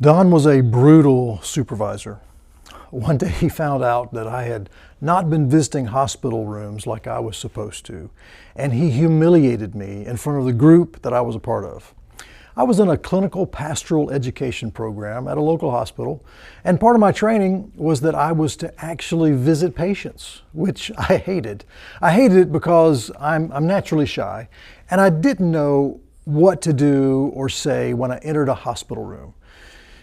Don was a brutal supervisor. One day he found out that I had not been visiting hospital rooms like I was supposed to, and he humiliated me in front of the group that I was a part of. I was in a clinical pastoral education program at a local hospital, and part of my training was that I was to actually visit patients, which I hated. I hated it because I'm naturally shy, and I didn't know what to do or say when I entered a hospital room.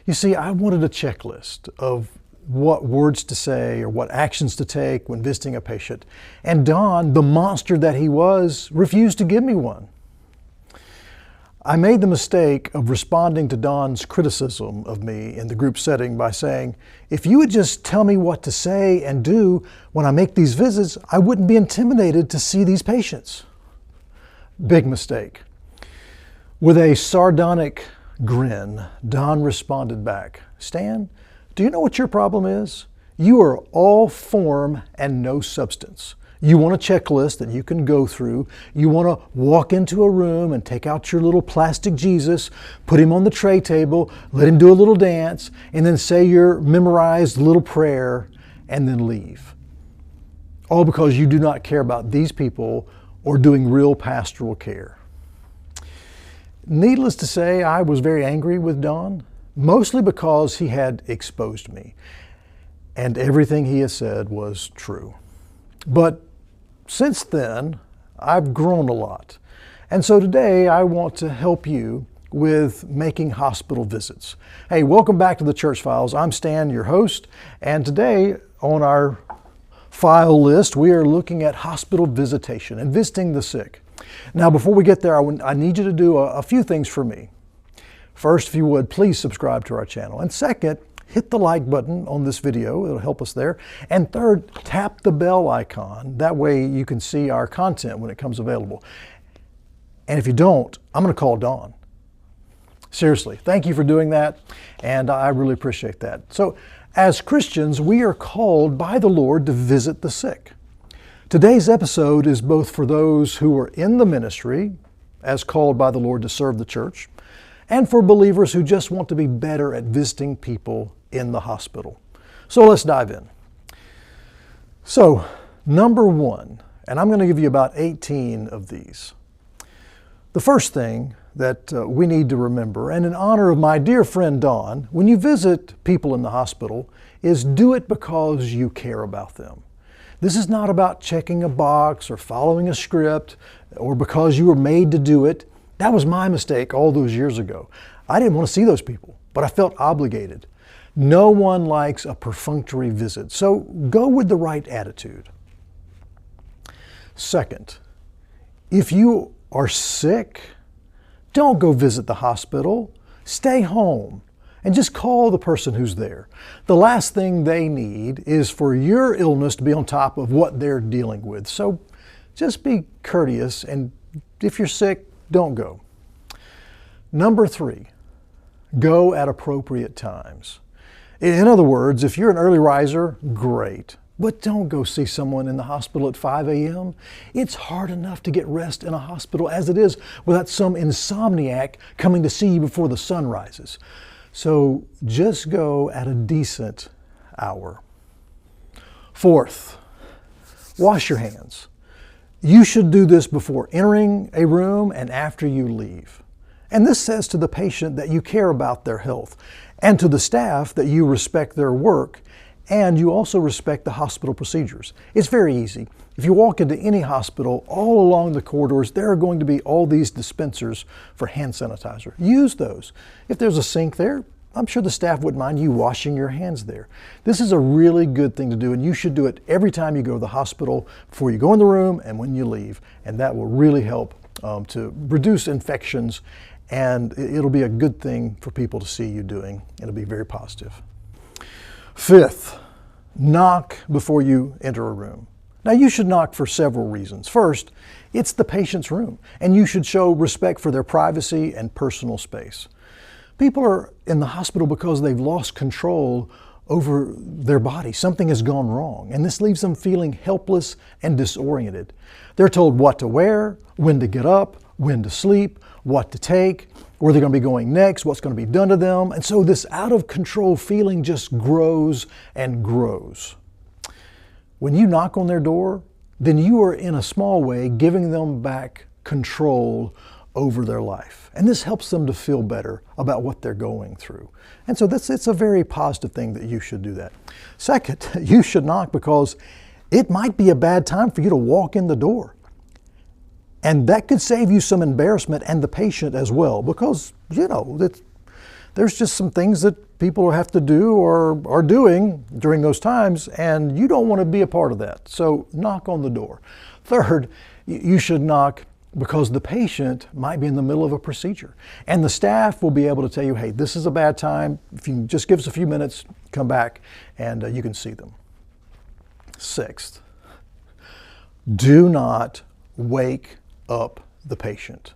You see, I wanted a checklist of what words to say or what actions to take when visiting a patient. And Don, the monster that he was, refused to give me one. I made the mistake of responding to Don's criticism of me in the group setting by saying, if you would just tell me what to say and do when I make these visits, I wouldn't be intimidated to see these patients. Big mistake. With a sardonic grin, Don responded back, Stan, do you know what your problem is? You are all form and no substance. You want a checklist that you can go through. You want to walk into a room and take out your little plastic Jesus, put him on the tray table, let him do a little dance, and then say your memorized little prayer and then leave. All because you do not care about these people or doing real pastoral care. Needless to say, I was very angry with Don, mostly because he had exposed me, and everything he has said was true. But since then, I've grown a lot. And so today I want to help you with making hospital visits. Hey, welcome back to the Church Files. I'm Stan, your host, and today on our file list, we are looking at hospital visitation and visiting the sick. Now, before we get there, I need you to do a few things for me. First, if you would, please subscribe to our channel. And second, hit the like button on this video. It'll help us there. And third, tap the bell icon. That way you can see our content when it comes available. And if you don't, I'm going to call Dawn. Seriously, thank you for doing that. And I really appreciate that. So, as Christians, we are called by the Lord to visit the sick. Today's episode is both for those who are in the ministry, as called by the Lord to serve the church, and for believers who just want to be better at visiting people in the hospital. So let's dive in. So, number one, and I'm going to give you about 18 of these. The first thing that we need to remember, and in honor of my dear friend Dawn, when you visit people in the hospital, is do it because you care about them. This is not about checking a box or following a script or because you were made to do it. That was my mistake all those years ago. I didn't want to see those people, but I felt obligated. No one likes a perfunctory visit, so go with the right attitude. Second, if you are sick, don't go visit the hospital. Stay home and just call the person who's there. The last thing they need is for your illness to be on top of what they're dealing with. So just be courteous, and if you're sick, don't go. Number three, go at appropriate times. In other words, if you're an early riser, great. But don't go see someone in the hospital at 5 a.m. It's hard enough to get rest in a hospital as it is without some insomniac coming to see you before the sun rises. So just go at a decent hour. Fourth, wash your hands. You should do this before entering a room and after you leave. And this says to the patient that you care about their health, and to the staff that you respect their work, and you also respect the hospital procedures. It's very easy. If you walk into any hospital, all along the corridors, there are going to be all these dispensers for hand sanitizer. Use those. If there's a sink there, I'm sure the staff wouldn't mind you washing your hands there. This is a really good thing to do, and you should do it every time you go to the hospital, before you go in the room and when you leave. And that will really help to reduce infections, and it'll be a good thing for people to see you doing. It'll be very positive. Fifth, knock before you enter a room. Now, you should knock for several reasons. First, it's the patient's room, and you should show respect for their privacy and personal space. People are in the hospital because they've lost control over their body. Something has gone wrong, and this leaves them feeling helpless and disoriented. They're told what to wear, when to get up, when to sleep, what to take, where they're going to be going next, what's going to be done to them. And so this out of control feeling just grows and grows. When you knock on their door, then you are in a small way giving them back control over their life. And this helps them to feel better about what they're going through. And so it's a very positive thing that you should do that. Second, you should knock because it might be a bad time for you to walk in the door. And that could save you some embarrassment and the patient as well, because, there's just some things that people have to do or are doing during those times, and you don't want to be a part of that. So knock on the door. Third, you should knock because the patient might be in the middle of a procedure, and the staff will be able to tell you, hey, this is a bad time. If you just give us a few minutes, come back, and you can see them. Sixth, do not wake up the patient.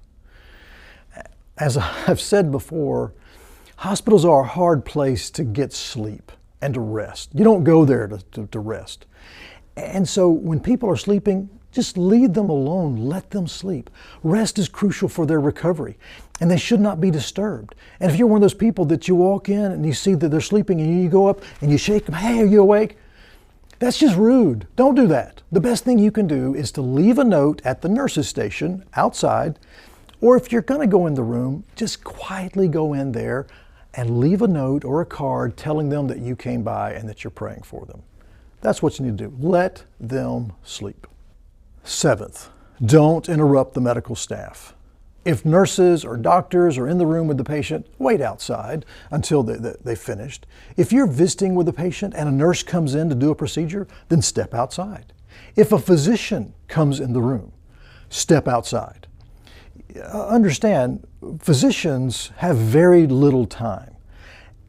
As I've said before, hospitals are a hard place to get sleep and to rest. You don't go there to rest. And so when people are sleeping, just leave them alone, let them sleep. Rest is crucial for their recovery, and they should not be disturbed. And if you're one of those people that you walk in and you see that they're sleeping and you go up and you shake them, hey, are you awake? That's just rude. Don't do that. The best thing you can do is to leave a note at the nurse's station outside, or if you're going to go in the room, just quietly go in there and leave a note or a card telling them that you came by and that you're praying for them. That's what you need to do. Let them sleep. Seventh, don't interrupt the medical staff. If nurses or doctors are in the room with the patient, wait outside until they've finished. If you're visiting with a patient and a nurse comes in to do a procedure, then step outside. If a physician comes in the room, step outside. Understand, physicians have very little time.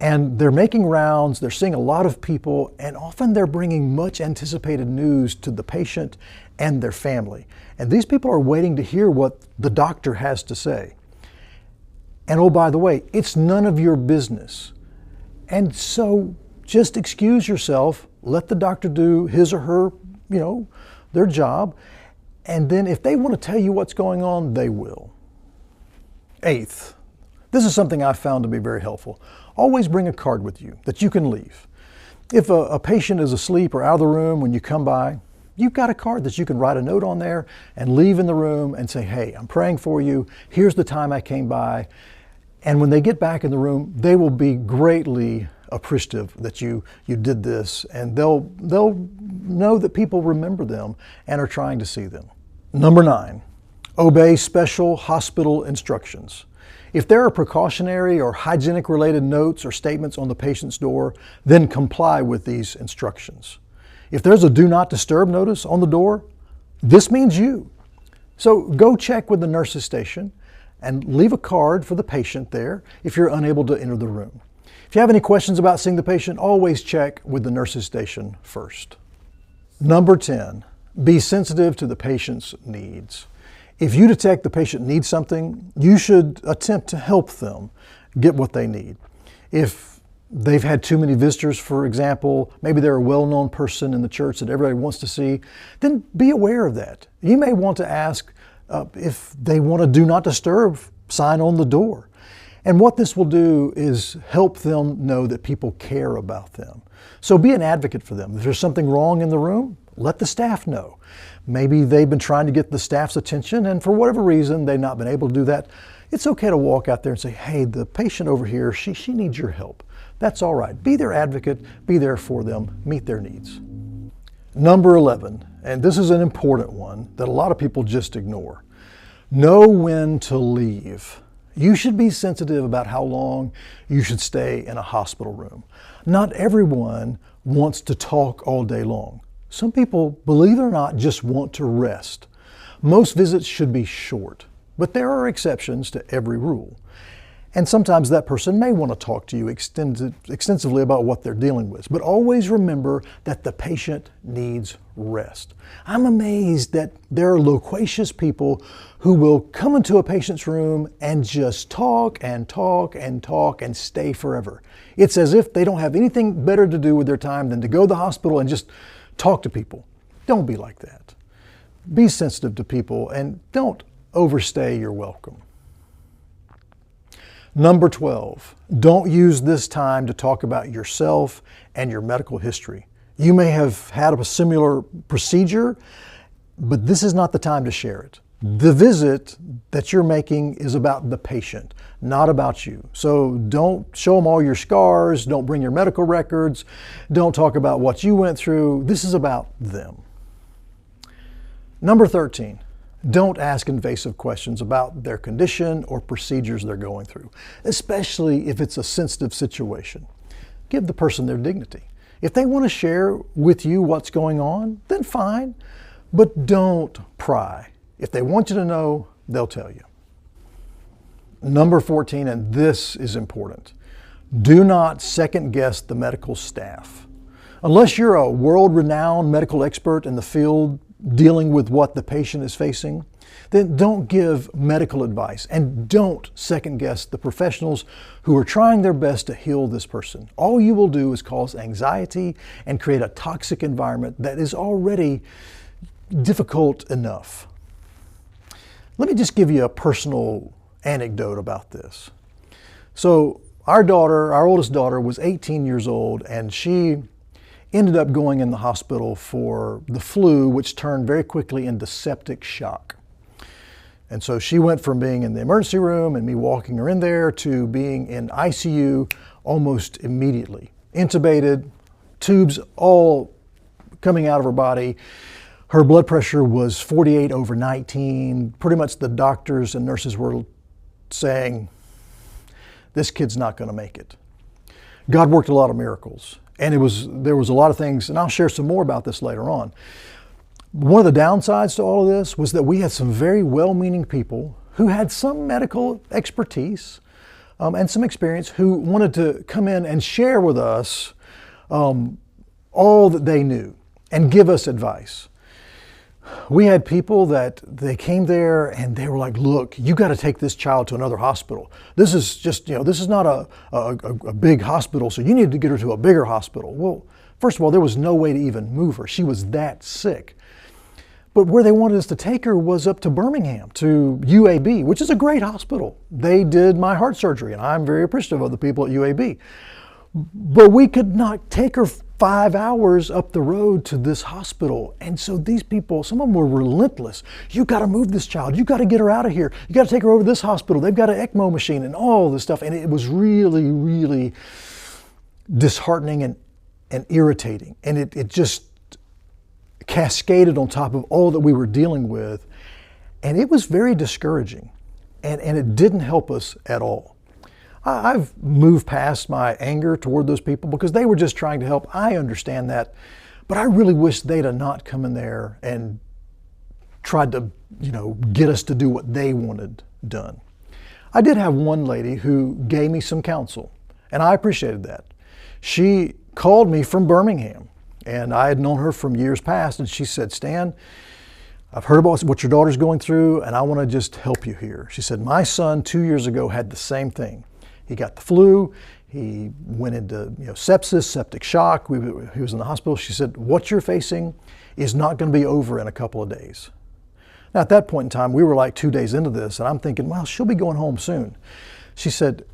And they're making rounds, they're seeing a lot of people, and often they're bringing much anticipated news to the patient and their family. And these people are waiting to hear what the doctor has to say. And oh, by the way, it's none of your business. And so just excuse yourself, let the doctor do his or her, their job. And then if they want to tell you what's going on, they will. Eighth, this is something I've found to be very helpful. Always bring a card with you that you can leave. If a patient is asleep or out of the room when you come by, you've got a card that you can write a note on there and leave in the room and say, hey, I'm praying for you. Here's the time I came by. And when they get back in the room, they will be greatly appreciative that you did this, and they'll know that people remember them and are trying to see them. Number 9, obey special hospital instructions. If there are precautionary or hygienic related notes or statements on the patient's door, then comply with these instructions. If there's a do not disturb notice on the door, this means you. So go check with the nurse's station and leave a card for the patient there if you're unable to enter the room. If you have any questions about seeing the patient, always check with the nurse's station first. Number 10, be sensitive to the patient's needs. If you detect the patient needs something, you should attempt to help them get what they need. If they've had too many visitors, for example, maybe they're a well-known person in the church that everybody wants to see, then be aware of that. You may want to ask if they want a do not disturb sign on the door. And what this will do is help them know that people care about them. So be an advocate for them. If there's something wrong in the room, let the staff know. Maybe they've been trying to get the staff's attention, and for whatever reason, they've not been able to do that. It's okay to walk out there and say, hey, the patient over here, she needs your help. That's all right. Be their advocate, be there for them, meet their needs. Number 11, and this is an important one that a lot of people just ignore. Know when to leave. You should be sensitive about how long you should stay in a hospital room. Not everyone wants to talk all day long. Some people, believe it or not, just want to rest. Most visits should be short, but there are exceptions to every rule. And sometimes that person may want to talk to you extensively about what they're dealing with. But always remember that the patient needs rest. I'm amazed that there are loquacious people who will come into a patient's room and just talk and talk and talk and stay forever. It's as if they don't have anything better to do with their time than to go to the hospital and just talk to people. Don't be like that. Be sensitive to people and don't overstay your welcome. Number 12, don't use this time to talk about yourself and your medical history. You may have had a similar procedure, but this is not the time to share it. The visit that you're making is about the patient, not about you. So don't show them all your scars, don't bring your medical records, don't talk about what you went through. This is about them. Number 13, don't ask invasive questions about their condition or procedures they're going through, especially if it's a sensitive situation. Give the person their dignity. If they want to share with you what's going on, then fine, but don't pry. If they want you to know, they'll tell you. Number 14, and this is important, do not second guess the medical staff. Unless you're a world-renowned medical expert in the field dealing with what the patient is facing, then don't give medical advice and don't second guess the professionals who are trying their best to heal this person. All you will do is cause anxiety and create a toxic environment that is already difficult enough. Let me just give you a personal anecdote about this. So our oldest daughter was 18 years old, and she ended up going in the hospital for the flu, which turned very quickly into septic shock. And so she went from being in the emergency room and me walking her in there to being in ICU almost immediately. Intubated, tubes all coming out of her body. Her blood pressure was 48/19. Pretty much the doctors and nurses were saying, this kid's not going to make it. God worked a lot of miracles. And there was a lot of things, and I'll share some more about this later on. One of the downsides to all of this was that we had some very well-meaning people who had some medical expertise and some experience who wanted to come in and share with us all that they knew and give us advice. We had people that they came there and they were like, look, you got to take this child to another hospital. This is just, this is not a big hospital, so you need to get her to a bigger hospital. Well, first of all, there was no way to even move her. She was that sick. But where they wanted us to take her was up to Birmingham, to UAB, which is a great hospital. They did my heart surgery, and I'm very appreciative of the people at UAB. But we could not take her 5 hours up the road to this hospital. And so these people, some of them were relentless. You got to move this child. You got to get her out of here. You got to take her over to this hospital. They've got an ECMO machine and all this stuff. And it was really, really disheartening and irritating. And it just cascaded on top of all that we were dealing with. And it was very discouraging. And it didn't help us at all. I've moved past my anger toward those people because they were just trying to help. I understand that. But I really wish they'd have not come in there and tried to, get us to do what they wanted done. I did have one lady who gave me some counsel, and I appreciated that. She called me from Birmingham, and I had known her from years past, and she said, Stan, I've heard about what your daughter's going through, and I want to just help you here. She said, my son 2 years ago had the same thing. He got the flu, he went into sepsis, septic shock, he was in the hospital. She said, what you're facing is not going to be over in a couple of days. Now at that point in time, we were like 2 days into this, and I'm thinking, well, she'll be going home soon. She said,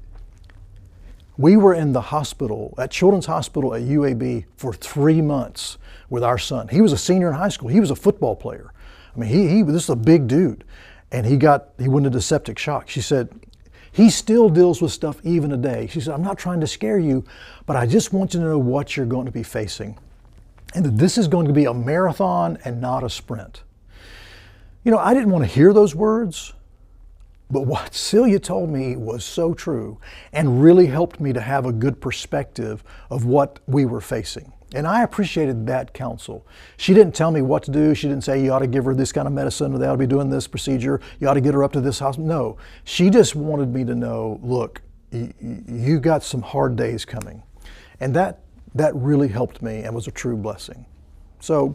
we were in the hospital, at Children's Hospital at UAB for 3 months with our son. He was a senior in high school. He was a football player. I mean, this is a big dude. And he went into septic shock. She said, he still deals with stuff even today. She said, I'm not trying to scare you, but I just want you to know what you're going to be facing. And that this is going to be a marathon and not a sprint. I didn't want to hear those words, but what Celia told me was so true and really helped me to have a good perspective of what we were facing. And I appreciated that counsel. She didn't tell me what to do. She didn't say you ought to give her this kind of medicine or they ought to be doing this procedure. You ought to get her up to this hospital. No, she just wanted me to know, look, you got some hard days coming. And that really helped me and was a true blessing. So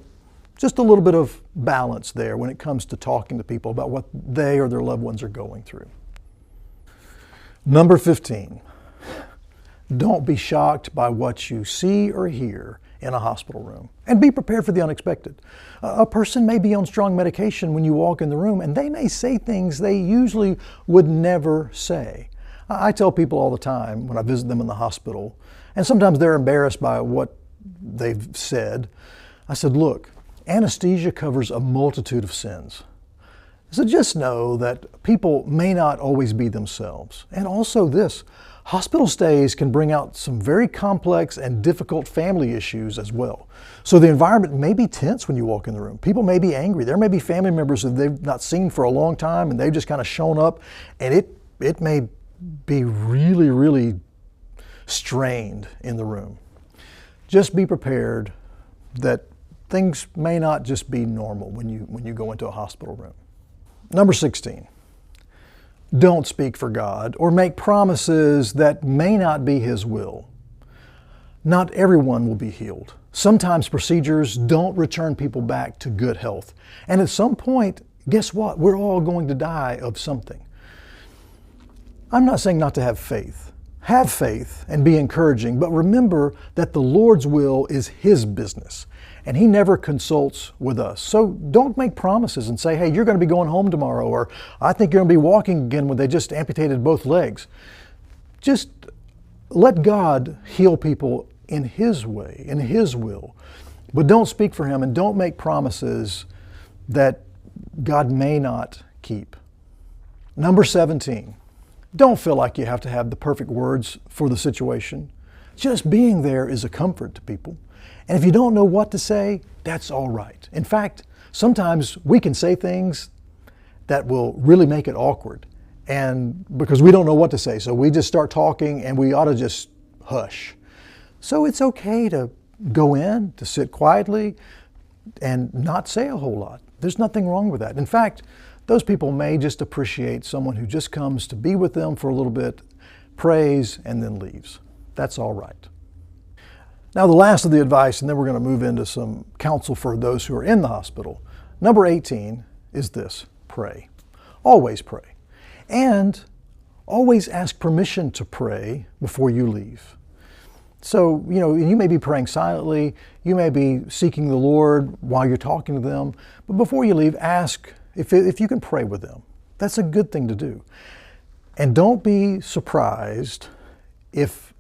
just a little bit of balance there when it comes to talking to people about what they or their loved ones are going through. Number 15. Don't be shocked by what you see or hear in a hospital room. And be prepared for the unexpected. A person may be on strong medication when you walk in the room, and they may say things they usually would never say. I tell people all the time when I visit them in the hospital, and sometimes they're embarrassed by what they've said. I said, look, anesthesia covers a multitude of sins. So just know that people may not always be themselves. And also this, hospital stays can bring out some very complex and difficult family issues as well. So the environment may be tense when you walk in the room. People may be angry. There may be family members that they've not seen for a long time and they've just kind of shown up, and it may be really, really strained in the room. Just be prepared that things may not just be normal when you go into a hospital room. Number 16, don't speak for God or make promises that may not be His will. Not everyone will be healed. Sometimes procedures don't return people back to good health. And at some point, guess what? We're all going to die of something. I'm not saying not to have faith. Have faith and be encouraging, but remember that the Lord's will is His business, and He never consults with us. So don't make promises and say, hey, you're going to be going home tomorrow, or I think you're going to be walking again when they just amputated both legs. Just let God heal people in His way, in His will. But don't speak for Him and don't make promises that God may not keep. Number 17. Don't feel like you have to have the perfect words for the situation. Just being there is a comfort to people. And if you don't know what to say, that's all right. In fact, sometimes we can say things that will really make it awkward, and because we don't know what to say. So we just start talking and we ought to just hush. So it's okay to go in, to sit quietly and not say a whole lot. There's nothing wrong with that. In fact, those people may just appreciate someone who just comes to be with them for a little bit, prays, and then leaves. That's all right. Now, the last of the advice, and then we're going to move into some counsel for those who are in the hospital. Number 18 is this: pray. Always pray. And always ask permission to pray before you leave. So, you may be praying silently, you may be seeking the Lord while you're talking to them, but before you leave, ask if you can pray with them. That's a good thing to do. And don't be surprised if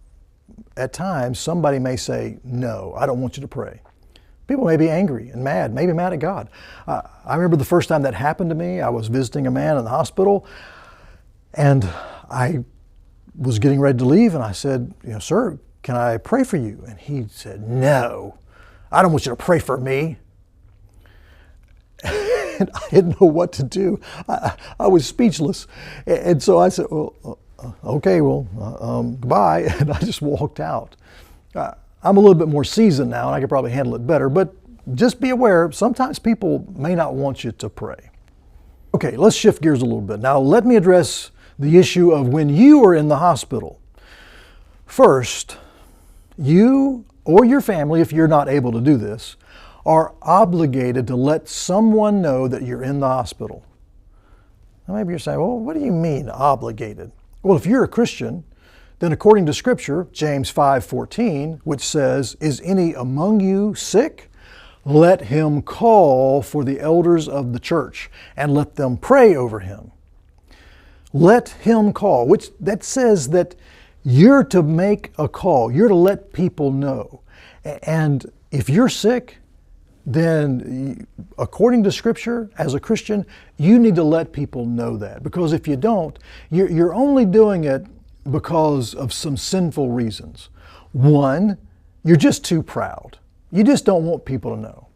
at times somebody may say, no, I don't want you to pray. People may be angry and mad, maybe mad at God. I remember the first time that happened to me. I was visiting a man in the hospital, and I was getting ready to leave, and I said, sir, can I pray for you? And he said, no, I don't want you to pray for me. And I didn't know what to do. I was speechless. And so I said, well, okay, well, goodbye. And I just walked out. I'm a little bit more seasoned now, and I could probably handle it better. But just be aware, sometimes people may not want you to pray. Okay, let's shift gears a little bit. Now, let me address the issue of when you are in the hospital. First, you or your family, if you're not able to do this, are obligated to let someone know that you're in the hospital. Now maybe you're saying, well, what do you mean obligated? Well, if you're a Christian, then according to Scripture, James 5:14, which says, is any among you sick? Let him call for the elders of the church and let them pray over him. Let him call, which that says that you're to make a call. You're to let people know. And if you're sick, then according to Scripture, as a Christian, you need to let people know that. Because if you don't, you're only doing it because of some sinful reasons. One, you're just too proud. You just don't want people to know.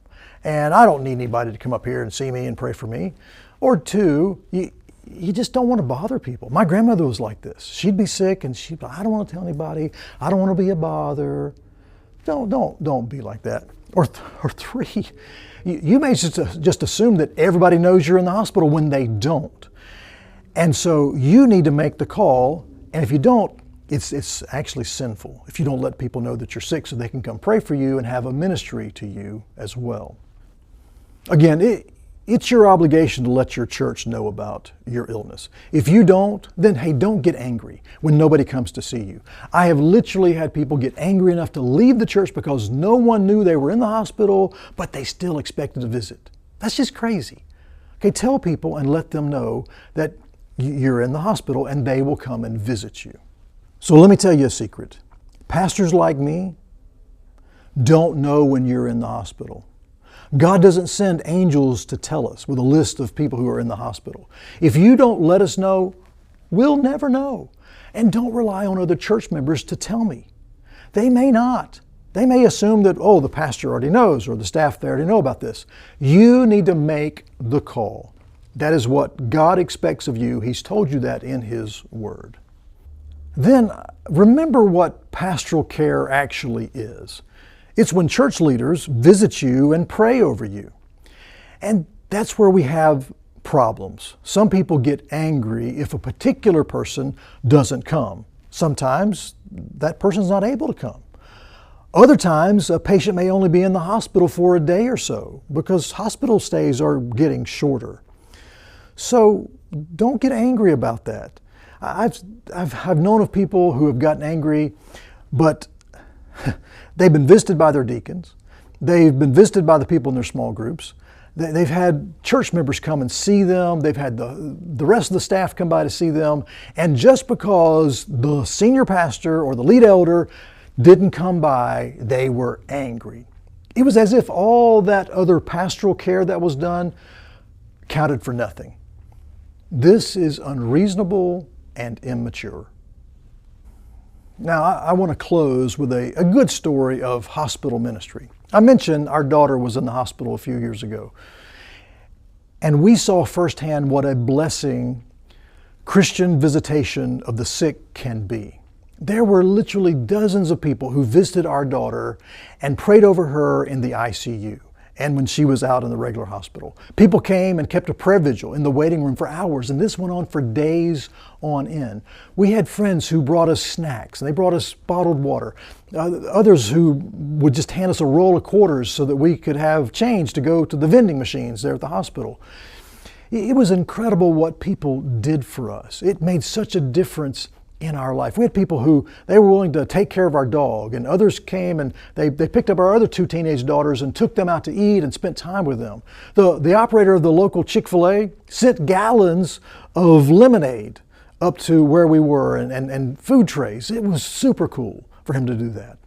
And I don't need anybody to come up here and see me and pray for me. Or two, you just don't want to bother people. My grandmother was like this. She'd be sick and she'd be like, I don't want to tell anybody. I don't want to be a bother. Don't be like that. Or three, you may just assume that everybody knows you're in the hospital when they don't. And so you need to make the call, and if you don't, it's actually sinful if you don't let people know that you're sick so they can come pray for you and have a ministry to you as well. Again, It's your obligation to let your church know about your illness. If you don't, then hey, don't get angry when nobody comes to see you. I have literally had people get angry enough to leave the church because no one knew they were in the hospital, but they still expected a visit. That's just crazy. Okay, tell people and let them know that you're in the hospital and they will come and visit you. So let me tell you a secret. Pastors like me don't know when you're in the hospital. God doesn't send angels to tell us with a list of people who are in the hospital. If you don't let us know, we'll never know. And don't rely on other church members to tell me. They may not. They may assume that, oh, the pastor already knows or the staff they already know about this. You need to make the call. That is what God expects of you. He's told you that in His Word. Then remember what pastoral care actually is. It's when church leaders visit you and pray over you. And that's where we have problems. Some people get angry if a particular person doesn't come. Sometimes that person's not able to come. Other times, a patient may only be in the hospital for a day or so because hospital stays are getting shorter. So don't get angry about that. I've known of people who have gotten angry, but they've been visited by their deacons. They've been visited by the people in their small groups. They've had church members come and see them. They've had the rest of the staff come by to see them. And just because the senior pastor or the lead elder didn't come by, they were angry. It was as if all that other pastoral care that was done counted for nothing. This is unreasonable and immature. Now, I want to close with a good story of hospital ministry. I mentioned our daughter was in the hospital a few years ago, and we saw firsthand what a blessing Christian visitation of the sick can be. There were literally dozens of people who visited our daughter and prayed over her in the ICU and when she was out in the regular hospital. People came and kept a prayer vigil in the waiting room for hours, and this went on for days on end. We had friends who brought us snacks, and they brought us bottled water. Others who would just hand us a roll of quarters so that we could have change to go to the vending machines there at the hospital. It was incredible what people did for us. It made such a difference in our life. We had people who, they were willing to take care of our dog, and others came and they picked up our other two teenage daughters and took them out to eat and spent time with them. The operator of the local Chick-fil-A sent gallons of lemonade up to where we were and food trays. It was super cool for him to do that.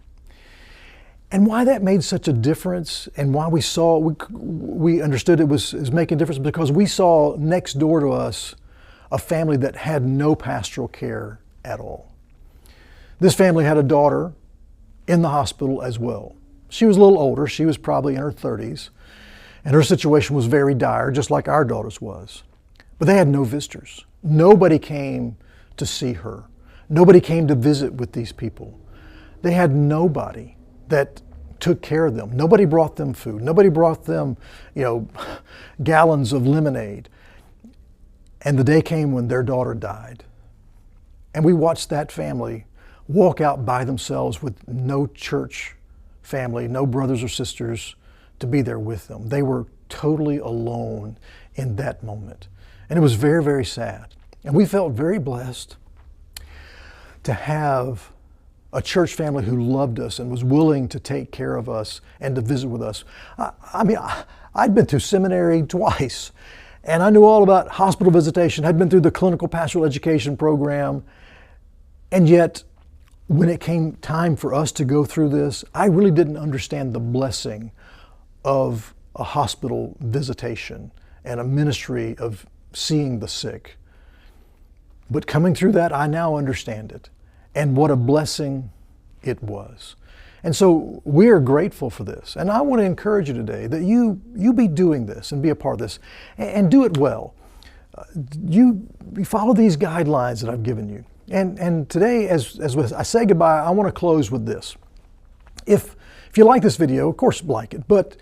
And why that made such a difference and why we understood it was making a difference because we saw next door to us a family that had no pastoral care at all. This family had a daughter in the hospital as well. She was a little older. She was probably in her 30s, and her situation was very dire, just like our daughter's was. But they had no visitors. Nobody came to see her. Nobody came to visit with these people. They had nobody that took care of them. Nobody brought them food. Nobody brought them, gallons of lemonade. And the day came when their daughter died. And we watched that family walk out by themselves with no church family, no brothers or sisters to be there with them. They were totally alone in that moment. And it was very, very sad. And we felt very blessed to have a church family who loved us and was willing to take care of us and to visit with us. I'd been to seminary twice, and I knew all about hospital visitation. I'd been through the clinical pastoral education program. And yet, when it came time for us to go through this, I really didn't understand the blessing of a hospital visitation and a ministry of seeing the sick. But coming through that, I now understand it. And what a blessing it was. And so we are grateful for this. And I want to encourage you today that you be doing this and be a part of this and do it well. You follow these guidelines that I've given you. And today, as I say goodbye, I want to close with this. If you like this video, of course like it, but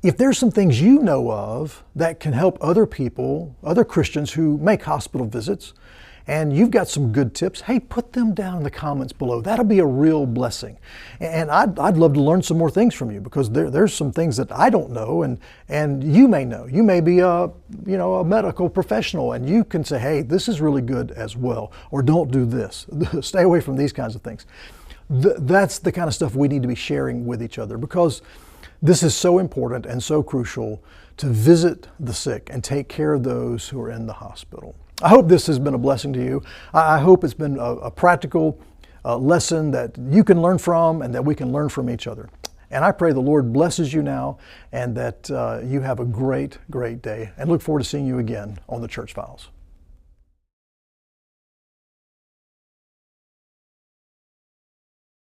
If there's some things you know of that can help other people, other Christians who make hospital visits, and you've got some good tips, hey, put them down in the comments below. That'll be a real blessing. And I'd love to learn some more things from you, because there's some things that I don't know and you may know. You may be a medical professional, and you can say, hey, this is really good as well, or don't do this. Stay away from these kinds of things. That's the kind of stuff we need to be sharing with each other, because this is so important and so crucial to visit the sick and take care of those who are in the hospital. I hope this has been a blessing to you. I hope it's been a practical lesson that you can learn from and that we can learn from each other. And I pray the Lord blesses you now, and that you have a great, great day, and look forward to seeing you again on the Church Files.